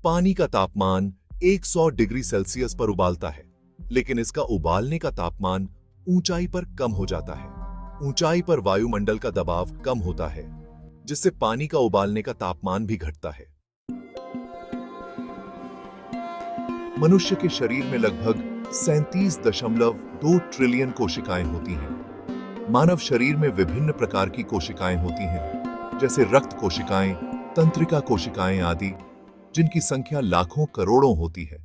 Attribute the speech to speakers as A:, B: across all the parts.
A: पानी का तापमान 100 डिग्री सेल्सियस पर उबालता है, लेकिन इसका उबालने का तापमान ऊंचाई पर कम हो जाता है। ऊंचाई पर वायुमंडल का दबाव कम होता है, जिससे पानी का उबालने का तापमान भी घटता है। मनुष्य के शरीर में लगभग 37.2 ट्रिलियन कोशिकाएं होती हैं। मानव शरीर में विभिन्न प्रकार की कोशिकाएं होती हैं, जैसे रक्त कोशिकाएं, तंत्रिका कोशिकाएं आदि, जिनकी संख्या लाखों करोड़ों होती है।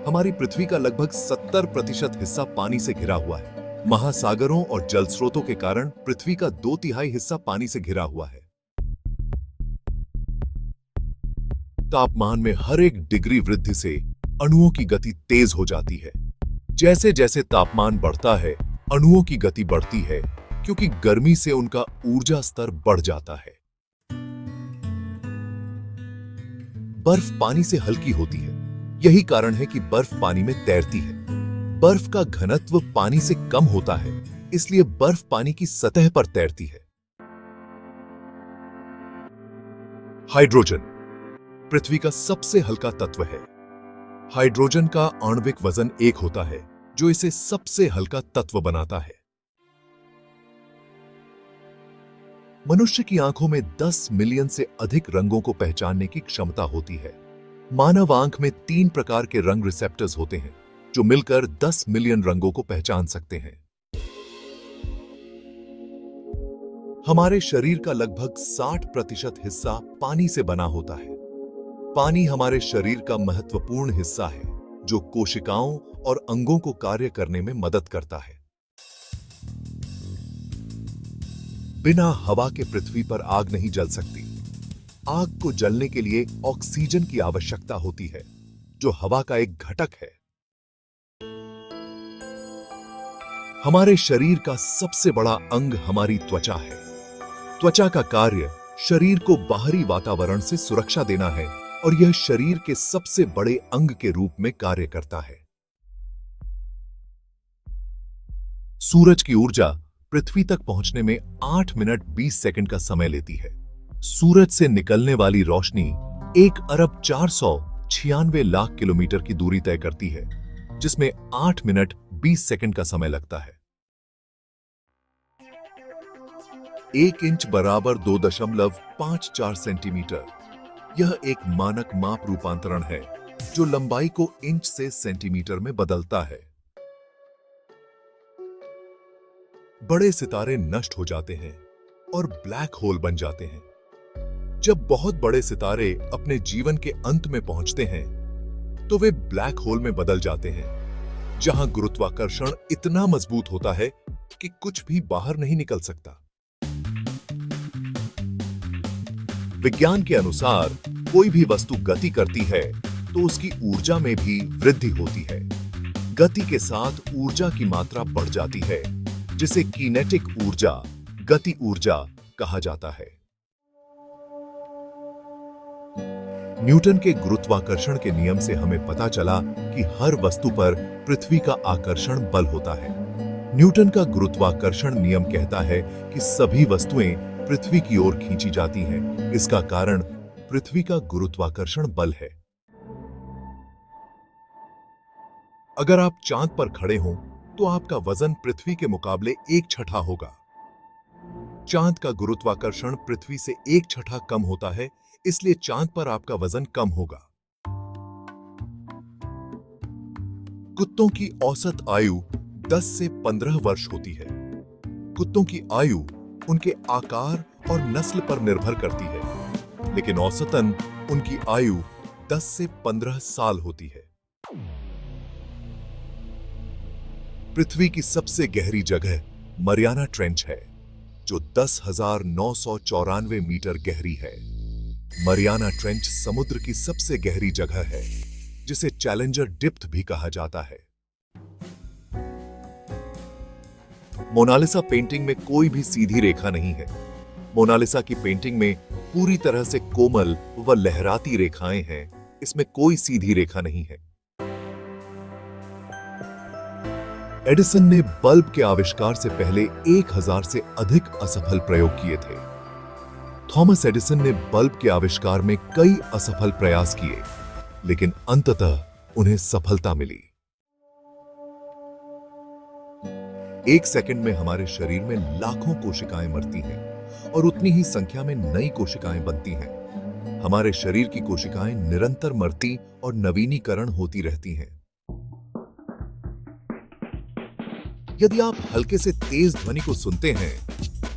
A: हमारी पृथ्वी का लगभग 70% हिस्सा पानी से घिरा हुआ है। महासागरों और जल स्रोतों के कारण पृथ्वी का 2/3 हिस्सा पानी से घिरा हुआ है। तापमान में हर 1 डिग्री वृद्धि से अणुओं की गति तेज हो जाती है। जैसे जैसे तापमान बढ़ता है, अणुओं की गति बढ़ती है, क्योंकि गर्मी से उनका ऊर्जा स्तर बढ़ जाता है। बर्फ पानी से हल्की होती है। यही कारण है कि बर्फ पानी में तैरती है। बर्फ का घनत्व पानी से कम होता है, इसलिए बर्फ पानी की सतह पर तैरती है। हाइड्रोजन पृथ्वी का सबसे हल्का तत्व है। हाइड्रोजन का आणविक वजन 1 होता है, जो इसे सबसे हल्का तत्व बनाता है। मनुष्य की आंखों में 10 मिलियन से अधिक रंगों को पहचानने की क्षमता होती है। मानव आंख में 3 प्रकार के रंग रिसेप्टर्स होते हैं, जो मिलकर 10 मिलियन रंगों को पहचान सकते हैं। हमारे शरीर का लगभग 60% हिस्सा पानी से बना होता है। पानी हमारे शरीर का महत्वपूर्ण हिस्सा है, जो कोशिकाओं और अंगों को कार्य करने में मदद करता है। बिना हवा के पृथ्वी पर आग नहीं जल सकती। आग को जलने के लिए ऑक्सीजन की आवश्यकता होती है, जो हवा का एक घटक है। हमारे शरीर का सबसे बड़ा अंग हमारी त्वचा है। त्वचा का कार्य शरीर को बाहरी वातावरण से सुरक्षा देना है, और यह शरीर के सबसे बड़े अंग के रूप में कार्य करता है। सूरज की ऊर्जा पृथ्वी तक पहुंचने में 8 मिनट 20 सेकंड का समय लेती है। सूरज से निकलने वाली रोशनी 1,04,96 लाख किलोमीटर की दूरी तय करती है, जिसमें 8 मिनट 20 सेकंड का समय लगता है। 1 इंच बराबर 2.54 सेंटीमीटर। यह एक मानक माप रूपांतरण है, जो लंबाई को इंच से सेंटीमीटर में बदलता है। बड़े सितारे नष्ट हो जाते हैं और ब्लैक होल बन जाते हैं। जब बहुत बड़े सितारे अपने जीवन के अंत में पहुंचते हैं, तो वे ब्लैक होल में बदल जाते हैं, जहां गुरुत्वाकर्षण इतना मजबूत होता है कि कुछ भी बाहर नहीं निकल सकता। विज्ञान के अनुसार कोई भी वस्तु गति करती है तो उसकी ऊर्जा में भी वृद्धि होती है। गति के साथ ऊर्जा की मात्रा बढ़ जाती है, जिसे कीनेटिक ऊर्जा, गति ऊर्जा कहा जाता है। न्यूटन के गुरुत्वाकर्षण के नियम से हमें पता चला कि हर वस्तु पर पृथ्वी का आकर्षण बल होता है। न्यूटन का गुरुत्वाकर्षण नियम कहता है कि सभी वस्तुएं पृथ्वी की ओर खींची जाती हैं। इसका कारण पृथ्वी का गुरुत्वाकर्षण बल है। अगर आप चांद पर खड़े हों, तो आपका वजन पृथ्वी के मुकाबले 1/6 होगा। चांद का गुरुत्वाकर्षण पृथ्वी से 1/6 कम होता है, इसलिए चांद पर आपका वजन कम होगा। कुत्तों की औसत आयु 10 से 15 वर्ष होती है। कुत्तों की आयु उनके आकार और नस्ल पर निर्भर करती है, लेकिन औसतन उनकी आयु 10 से 15 साल होती है। पृथ्वी की सबसे गहरी जगह मरियाना ट्रेंच है, जो 10,994 मीटर गहरी है। मरियाना ट्रेंच समुद्र की सबसे गहरी जगह है, जिसे चैलेंजर डिप्थ भी कहा जाता है। मोनालिसा पेंटिंग में कोई भी सीधी रेखा नहीं है। मोनालिसा की पेंटिंग में पूरी तरह से कोमल व लहराती रेखाएं हैं। इसमें कोई सीधी रेखा नहीं है। एडिसन ने बल्ब के आविष्कार से पहले 1000 से अधिक असफल प्रयोग किए थे। थॉमस एडिसन ने बल्ब के आविष्कार में कई असफल प्रयास किए, लेकिन अंततः उन्हें सफलता मिली। एक सेकंड में हमारे शरीर में लाखों कोशिकाएं मरती हैं और उतनी ही संख्या में नई कोशिकाएं बनती हैं। हमारे शरीर की कोशिकाएं निरंतर मरती और नवीनीकरण होती रहती हैं। यदि आप हल्के से तेज ध्वनि को सुनते हैं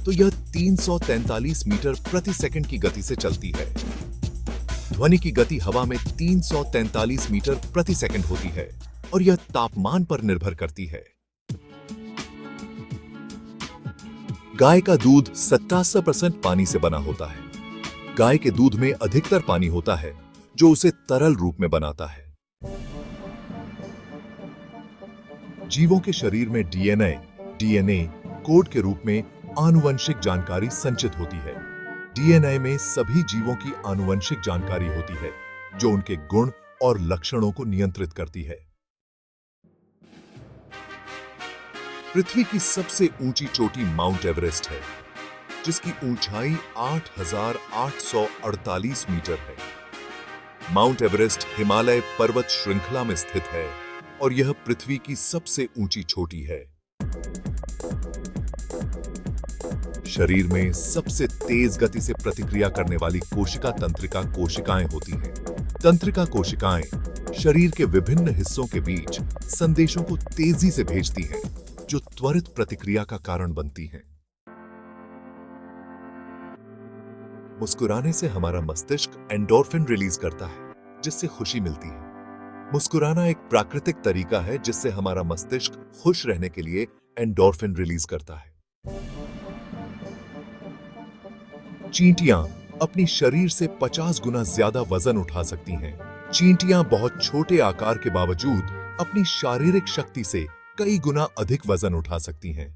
A: तो यह 343 मीटर प्रति सेकंड की गति से चलती है। ध्वनि की गति हवा में 343 मीटर प्रति सेकंड होती है और यह तापमान पर निर्भर करती है। गाय का दूध 87% पानी से बना होता है। गाय के दूध में अधिकतर पानी होता है जो उसे तरल रूप में बनाता है। जीवों के शरीर में डीएनए कोड के रूप में आनुवंशिक जानकारी संचित होती है। डीएनए में सभी जीवों की आनुवंशिक जानकारी होती है जो उनके गुण और लक्षणों को नियंत्रित करती है। पृथ्वी की सबसे ऊंची चोटी माउंट एवरेस्ट है, जिसकी ऊंचाई 8,848 मीटर है। माउंट एवरेस्ट हिमालय पर्वत श्रृंखला में स्थित है और यह पृथ्वी की सबसे ऊंची चोटी है। शरीर में सबसे तेज गति से प्रतिक्रिया करने वाली कोशिका तंत्रिका कोशिकाएं होती हैं। तंत्रिका कोशिकाएं शरीर के विभिन्न हिस्सों के बीच संदेशों को तेजी से भेजती हैं, जो त्वरित प्रतिक्रिया का कारण बनती हैं। मुस्कुराने से हमारा मस्तिष्क एंडोर्फिन रिलीज करता है, जिससे खुशी मिलती है। मुस्कुराना एक प्राकृतिक तरीका है जिससे हमारा मस्तिष्क खुश रहने के लिए एंडोर्फिन रिलीज करता है। चींटियां अपनी शरीर से 50 गुना ज्यादा वजन उठा सकती हैं। चींटियां बहुत छोटे आकार के बावजूद अपनी शारीरिक शक्ति से कई गुना अधिक वजन उठा सकती हैं।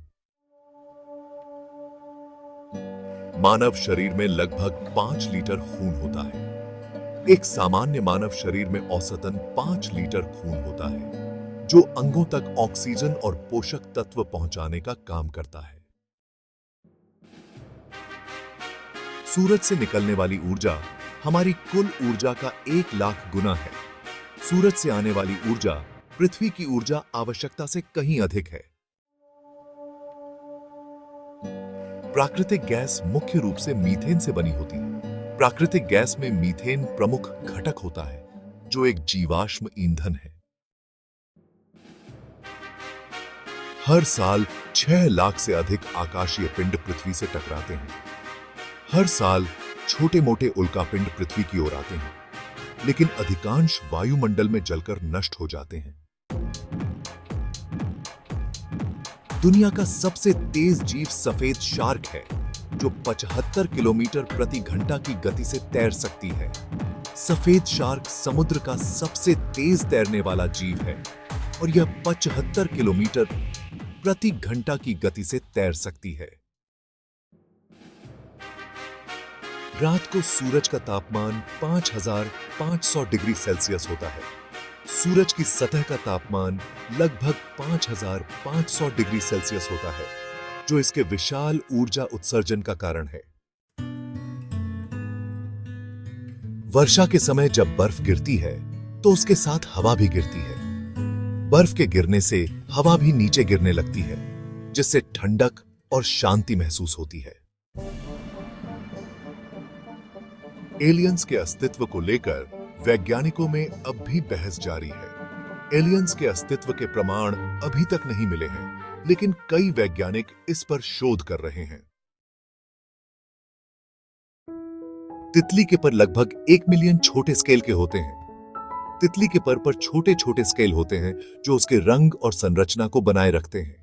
A: मानव शरीर में लगभग 5 लीटर खून होता है। एक सामान्य मानव शरीर में औसतन 5 लीटर खून होता है, जो अंगों तक ऑक्सीजन और पोषक तत्व पहुंचाने का काम करता है। सूरज से निकलने वाली ऊर्जा हमारी कुल ऊर्जा का 1 लाख गुना है। सूरज से आने वाली ऊर्जा पृथ्वी की ऊर्जा आवश्यकता से कहीं अधिक है। प्राकृतिक गैस मुख्य रूप से मीथेन से बनी होती है। प्राकृतिक गैस में मीथेन प्रमुख घटक होता है, जो एक जीवाश्म ईंधन है। हर साल 6 लाख से अधिक आकाशीय पिंड पृथ्वी से टकराते हैं। हर साल छोटे मोटे उल्कापिंड पृथ्वी की ओर आते हैं, लेकिन अधिकांश वायुमंडल में जलकर नष्ट हो जाते हैं। दुनिया का सबसे तेज जीव सफेद शार्क है, जो 75 किलोमीटर प्रति घंटा की गति से तैर सकती है। सफेद शार्क समुद्र का सबसे तेज तैरने वाला जीव है और यह 75 किलोमीटर प्रति घंटा की गति से तैर सकती है। रात को सूरज का तापमान 5500 डिग्री सेल्सियस होता है। सूरज की सतह का तापमान लगभग 5500 डिग्री सेल्सियस होता है, जो इसके विशाल ऊर्जा उत्सर्जन का कारण है। वर्षा के समय जब बर्फ गिरती है तो उसके साथ हवा भी गिरती है। बर्फ के गिरने से हवा भी नीचे गिरने लगती है, जिससे ठंडक और शांति महसूस होती है। एलियंस के अस्तित्व को लेकर वैज्ञानिकों में अब भी बहस जारी है। एलियंस के अस्तित्व के प्रमाण अभी तक नहीं मिले हैं, लेकिन कई वैज्ञानिक इस पर शोध कर रहे हैं। तितली के पर लगभग 1 मिलियन छोटे स्केल के होते हैं। तितली के पर छोटे छोटे स्केल होते हैं जो उसके रंग और संरचना को बनाए रखते हैं।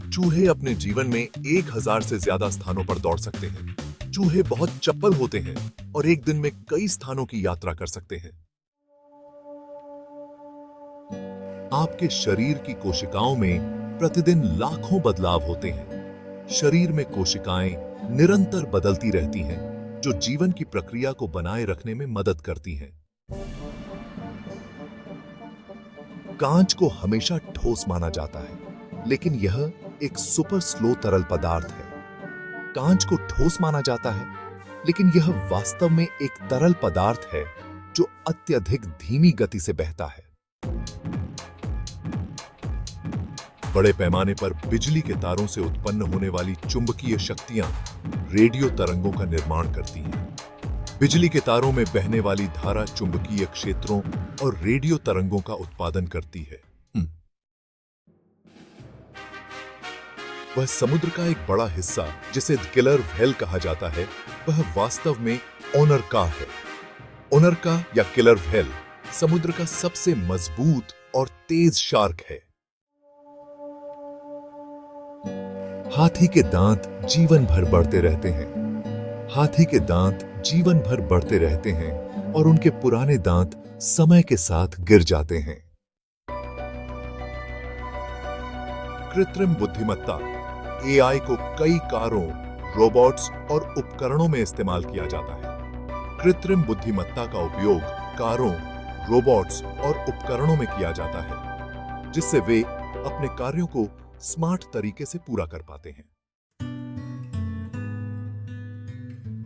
A: चूहे अपने जीवन में 1000 से ज्यादा स्थानों पर दौड़ सकते हैं। चूहे बहुत चप्पल होते हैं और एक दिन में कई स्थानों की यात्रा कर सकते हैं। आपके शरीर की कोशिकाओं में प्रतिदिन लाखों बदलाव होते हैं। शरीर में कोशिकाएं निरंतर बदलती रहती हैं, जो जीवन की प्रक्रिया को बनाए रखने में मदद करती हैं। कांच को हमेशा ठोस माना जाता है, लेकिन यह एक सुपर स्लो तरल पदार्थ है। कांच को ठोस माना जाता है, लेकिन यह वास्तव में एक तरल पदार्थ है जो अत्यधिक धीमी गति से बहता है। बड़े पैमाने पर बिजली के तारों से उत्पन्न होने वाली चुंबकीय शक्तियां रेडियो तरंगों का निर्माण करती हैं। बिजली के तारों में बहने वाली धारा चुंबकीय क्षेत्रों और रेडियो तरंगों का उत्पादन करती है। वह समुद्र का एक बड़ा हिस्सा, जिसे किलर व्हेल कहा जाता है, वह वास्तव में ओनरका है। ओनरका या किलर व्हेल समुद्र का सबसे मजबूत और तेज शार्क है। हाथी के दांत जीवन भर बढ़ते रहते हैं। हाथी के दांत जीवन भर बढ़ते रहते हैं और उनके पुराने दांत समय के साथ गिर जाते हैं। कृत्रिम बुद्धिमत्ता एआई को कई कारों, रोबोट्स और उपकरणों में इस्तेमाल किया जाता है। कृत्रिम बुद्धिमत्ता का उपयोग कारों, रोबोट्स और उपकरणों में किया जाता है, जिससे वे अपने कार्यों को स्मार्ट तरीके से पूरा कर पाते हैं।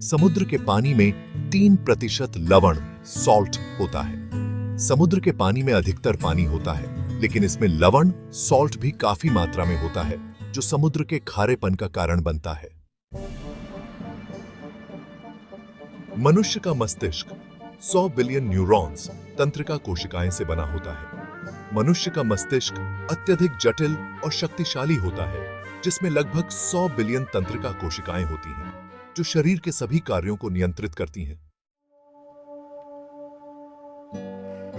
A: समुद्र के पानी में 3% लवण, सॉल्ट होता है। समुद्र के पानी में अधिकतर पानी होता है, लेकिन इसमें लवण, सॉल्ट भी काफी मात्रा में होता है, जो समुद्र के खारेपन का कारण बनता है। मनुष्य का मस्तिष्क 100 बिलियन न्यूरॉन्स, तंत्रिका कोशिकाएं से बना होता है। मनुष्य का मस्तिष्क अत्यधिक जटिल और शक्तिशाली होता है, जिसमें लगभग 100 बिलियन तंत्रिका कोशिकाएं होती हैं, जो शरीर के सभी कार्यों को नियंत्रित करती हैं।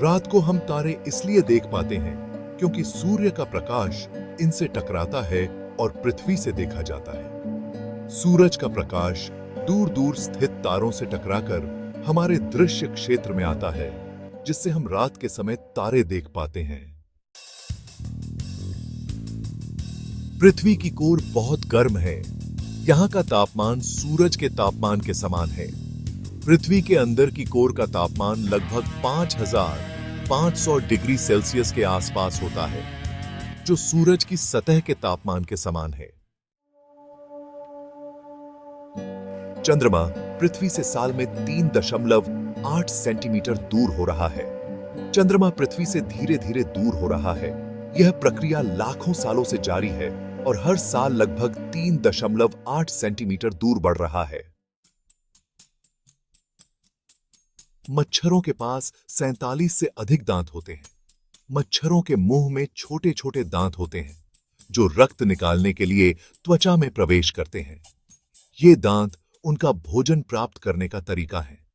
A: रात को हम तारे इसलिए देख पाते हैं क्योंकि सूर्य का प्रकाश इनसे टकराता है और पृथ्वी से देखा जाता है। सूरज का प्रकाश दूर दूर स्थित तारों से टकराकर हमारे दृश्य क्षेत्र में आता है, जिससे हम रात के समय तारे देख पाते हैं। पृथ्वी की कोर बहुत गर्म है। यहां का तापमान सूरज के तापमान के समान है। पृथ्वी के अंदर की कोर का तापमान लगभग 5500 डिग्री सेल्सियस के आसपास होता है, जो सूरज की सतह के तापमान के समान है। चंद्रमा पृथ्वी से साल में 3.8 सेंटीमीटर दूर हो रहा है। चंद्रमा पृथ्वी से धीरे धीरे दूर हो रहा है। यह प्रक्रिया लाखों सालों से जारी है और हर साल लगभग 3.8 सेंटीमीटर दूर बढ़ रहा है। मच्छरों के पास 47 से अधिक दांत होते हैं। मच्छरों के मुंह में छोटे छोटे दांत होते हैं, जो रक्त निकालने के लिए त्वचा में प्रवेश करते हैं। ये दांत उनका भोजन प्राप्त करने का तरीका है।